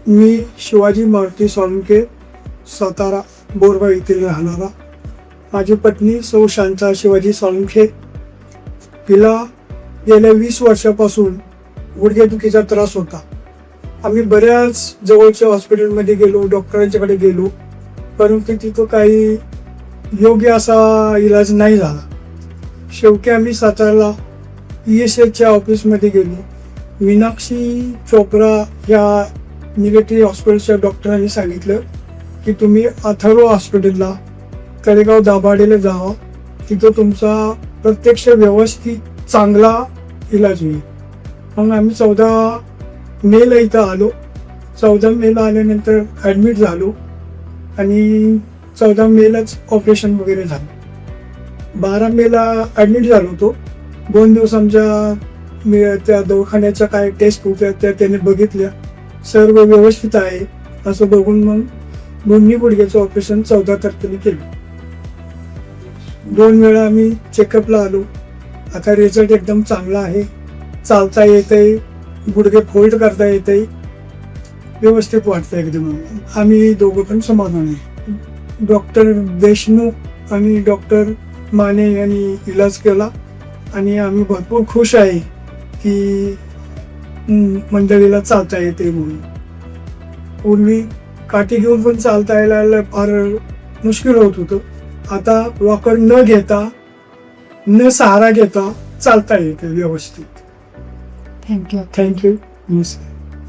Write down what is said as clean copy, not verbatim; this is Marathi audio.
मी शिवाजी मारुती सोळंके, सातारा बोरगाव येथील राहणारा. माझी पत्नी सौ शांता शिवाजी सोळंके. तिला गेल्या 20 वर्षापासून गुडघेदुखीचा त्रास होता. आम्ही बऱ्याच जवळच्या हॉस्पिटलमध्ये गेलो, डॉक्टरांच्याकडे गेलो, परंतु तिथं काही योग्य असा इलाज नाही झाला. शेवटी आम्ही साताराला ESHच्या ऑफिसमध्ये गेलो. मीनाक्षी चोप्रा या निगेटिव्ह हॉस्पिटलच्या डॉक्टरांनी सांगितलं की तुम्ही अथर्व हॉस्पिटलला तळेगाव दाभाडेला जावा, तिथं तुमचा प्रत्यक्ष व्यवस्थित चांगला इलाज होईल. मग आम्ही 14 मेला इथं आलो. 14 मेला आल्यानंतर ॲडमिट झालो आणि 14 मेलाच ऑपरेशन वगैरे झालं. 12 मेला ॲडमिट झालो होतो. 2 दिवस आमच्या त्या दवाखान्याच्या काय टेस्ट होत्या त्या त्याने बघितल्या, सर्व व्यवस्थित आहे असं बघून मग दोन्ही गुडघ्याचं ऑपरेशन 14 तारखेला केलं. 2 वेळा आम्ही चेकअपला आलो. आता रिझल्ट एकदम चांगला आहे. चालता येतंय, गुडघे फोल्ड करता येतंय, व्यवस्थित वाटतं एकदम. आम्ही दोघं पण समाधान आहे. डॉक्टर देशमुख आणि डॉक्टर माने यांनी इलाज केला आणि आम्ही भरपूर खुश आहे की मंडळीला चालता येते म्हणून. पूर्वी काठी घेऊन पण चालता यायला फार मुश्किल होत होतं. आता वॉकर न घेता, न सहारा घेता चालता येते व्यवस्थित. थँक्यू. थँक्यू. नमस्कार.